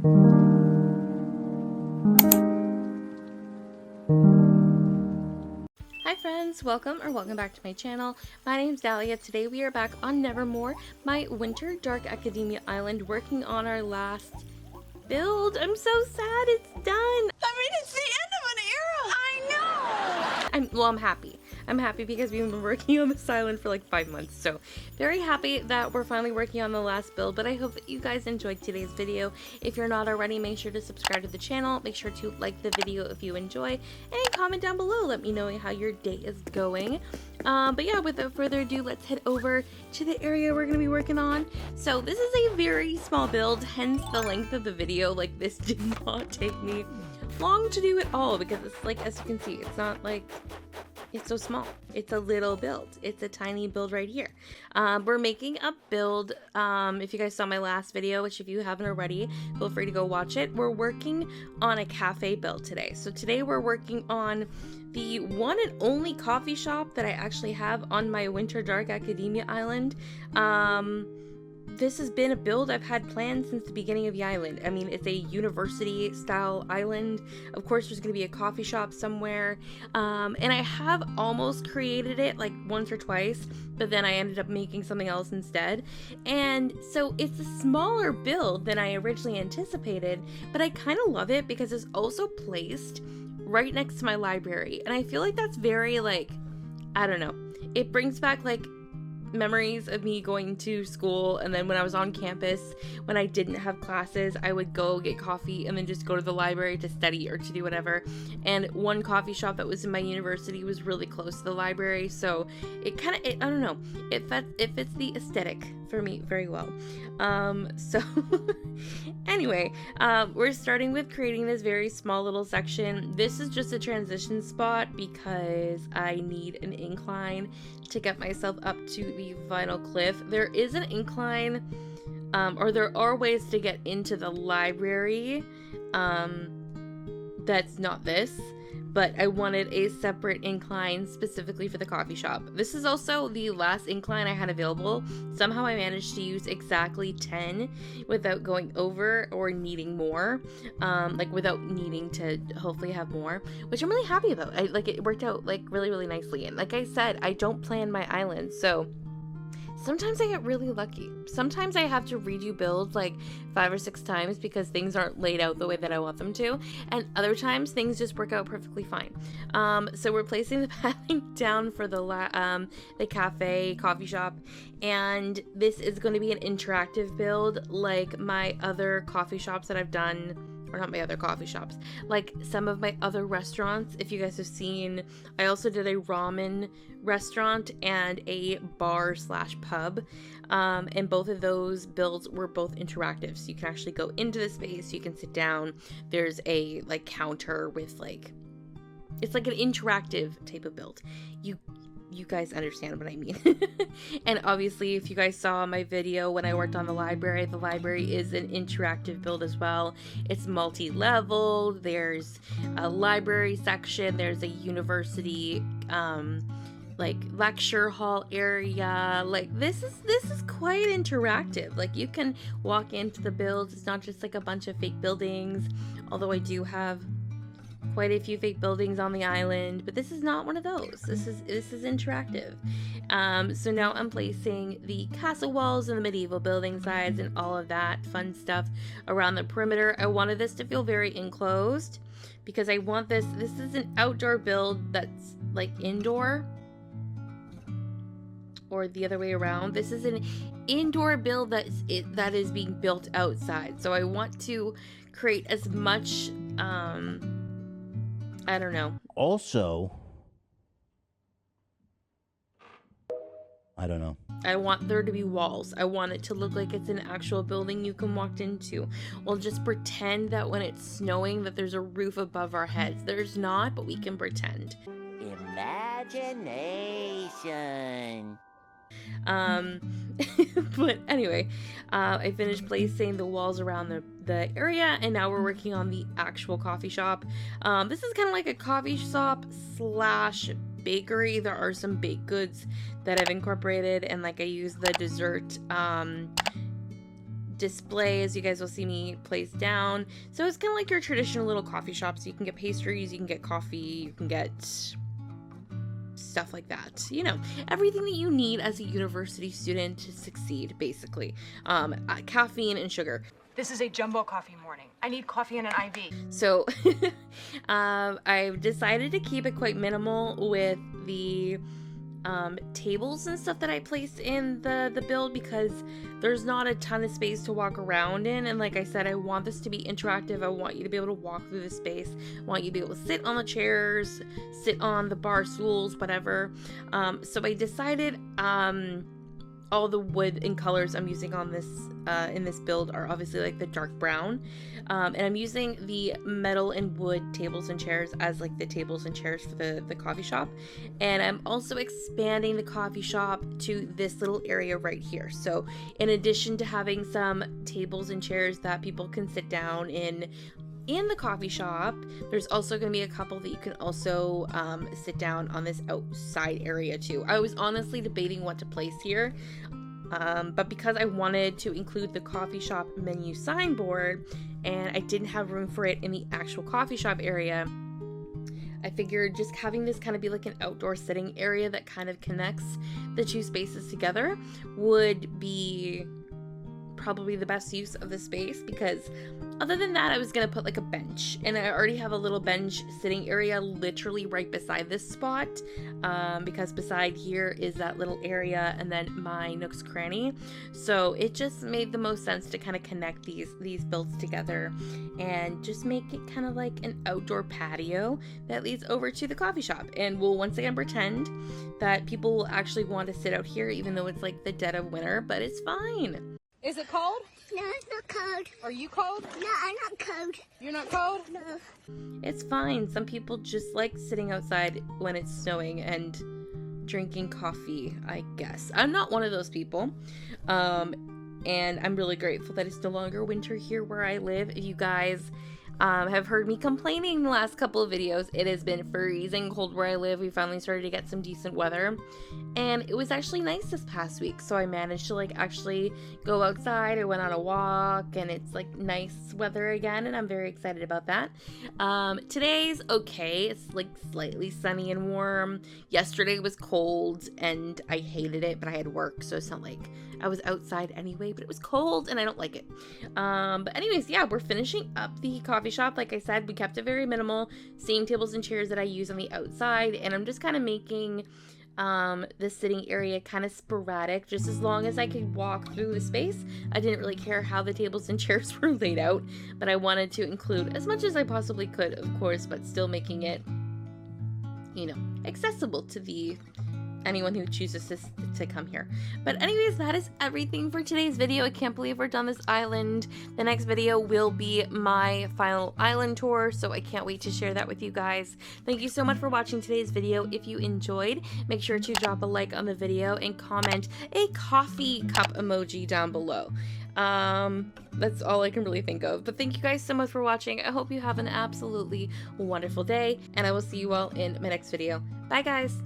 Hi friends, welcome back to my channel. My name's Dahlia. Today we are back on Nevermore, my winter dark academia island, working on our last build. I'm so sad it's done. I mean, it's the end of an era. I know. I'm happy. I'm happy because we've been working on this island for like 5 months. So very happy that we're finally working on the last build, but I hope that you guys enjoyed today's video. If you're not already, make sure to subscribe to the channel. Make sure to like the video if you enjoy, and comment down below. Let me know how your day is going. But yeah, without further ado, let's head over to the area we're going to be working on. So this is a very small build, hence the length of the video. Like, this did not take me long to do at all, because it's like, as you can see, it's not like it's so small. It's a little build. It's a tiny build right here. We're making a build. If you guys saw my last video, which if you haven't already, feel free to go watch it. We're working on a cafe build today. So today we're working on the one and only coffee shop that I actually have on my Winter Dark Academia island. This has been a build I've had planned since the beginning of the island. I mean, it's a university style island. Of course, there's going to be a coffee shop somewhere. And I have almost created it like once or twice, but then I ended up making something else instead. And so it's a smaller build than I originally anticipated, but I kind of love it because it's also placed right next to my library. And I feel like that's very, like, I don't know. It brings back like memories of me going to school, and then when I was on campus, when I didn't have classes, I would go get coffee and then just go to the library to study or to do whatever. And one coffee shop that was in my university was really close to the library, so it kind of, I don't know, it fits the aesthetic for me very well. So anyway, we're starting with creating this very small little section. This is just a transition spot because I need an incline to get myself up to the final cliff. There is an incline, or there are ways to get into the library, that's not this, but I wanted a separate incline specifically for the coffee shop. This is also the last incline I had available. Somehow I managed to use exactly 10 without going over or needing more, like without needing to hopefully have more, which I'm really happy about. It worked out like really nicely. And like I said, I don't plan my island, so sometimes I get really lucky. Sometimes I have to redo builds like 5 or 6 times because things aren't laid out the way that I want them to, and other times things just work out perfectly fine. So we're placing the pathing down for the coffee shop, and this is going to be an interactive build like my other coffee shops that I've done. Or not my other coffee shops, like some of my other restaurants. If you guys have seen, I also did a ramen restaurant and a bar / pub, and both of those builds were both interactive, so you can actually go into the space, you can sit down, there's a like counter with like, it's like an interactive type of build. You guys understand what I mean. And obviously, if you guys saw my video when I worked on the library is an interactive build as well. It's multi-level. There's a library section. There's a university, like lecture hall area. Like this is quite interactive. Like, you can walk into the builds. It's not just like a bunch of fake buildings, although I do have quite a few fake buildings on the island, but this is not one of those. This is interactive. So now I'm placing the castle walls and the medieval building sides and all of that fun stuff around the perimeter. I wanted this to feel very enclosed because I want this is an outdoor build that's like indoor, or the other way around. This is an indoor build that is being built outside. So I want to create as much I don't know. Also, I don't know. I want there to be walls. I want it to look like it's an actual building you can walk into. We'll just pretend that when it's snowing that there's a roof above our heads. There's not, but we can pretend. Imagination. But anyway, I finished placing the walls around the area, and now we're working on the actual coffee shop. This is kind of like a coffee shop / bakery. There are some baked goods that I've incorporated, and like I use the dessert display, as you guys will see me place down. So it's kind of like your traditional little coffee shop. So you can get pastries, you can get coffee, you can get stuff like that. You know, everything that you need as a university student to succeed, basically. Caffeine and sugar. This is a jumbo coffee morning. I need coffee and an IV. So I've decided to keep it quite minimal with the tables and stuff that I placed in the build, because there's not a ton of space to walk around in, and like I said, I want this to be interactive. I want you to be able to walk through the space. I want you to be able to sit on the chairs, sit on the bar stools, whatever. So I decided all the wood and colors I'm using on this in this build are obviously like the dark brown, and I'm using the metal and wood tables and chairs as like the tables and chairs for the coffee shop. And I'm also expanding the coffee shop to this little area right here. So in addition to having some tables and chairs that people can sit down in the coffee shop, there's also going to be a couple that you can also sit down on this outside area too. I was honestly debating what to place here, but because I wanted to include the coffee shop menu signboard and I didn't have room for it in the actual coffee shop area, I figured just having this kind of be like an outdoor sitting area that kind of connects the two spaces together would be probably the best use of the space. Because other than that, I was gonna put like a bench, and I already have a little bench sitting area literally right beside this spot, because beside here is that little area and then my nook's cranny. So it just made the most sense to kind of connect these builds together and just make it kind of like an outdoor patio that leads over to the coffee shop. And we'll once again pretend that people will actually want to sit out here even though it's like the dead of winter, but it's fine. Is it cold? No, it's not cold. Are you cold? No, I'm not cold. You're not cold? No. It's fine. Some people just like sitting outside when it's snowing and drinking coffee, I guess. I'm not one of those people. And I'm really grateful that it's no longer winter here where I live. If you guys have heard me complaining the last couple of videos, it has been freezing cold where I live. We finally started to get some decent weather, and it was actually nice this past week, so I managed to like actually go outside. I went on a walk and it's like nice weather again, and I'm very excited about that. Today's okay. It's like slightly sunny and warm. Yesterday was cold and I hated it, but I had work, so it's not like I was outside anyway, but it was cold and I don't like it. But anyways, yeah, we're finishing up the coffee shop. Like I said, we kept it very minimal, same tables and chairs that I use on the outside, and I'm just kind of making the sitting area kind of sporadic, just as long as I could walk through the space. I didn't really care how the tables and chairs were laid out, but I wanted to include as much as I possibly could, of course, but still making it, you know, accessible to anyone who chooses to come here. But anyways, that is everything for today's video. I can't believe we're done this island. The next video will be my final island tour, so I can't wait to share that with you guys. Thank you so much for watching today's video. If you enjoyed, make sure to drop a like on the video and comment a coffee cup emoji down below. That's all I can really think of. But thank you guys so much for watching. I hope you have an absolutely wonderful day, and I will see you all in my next video. Bye guys!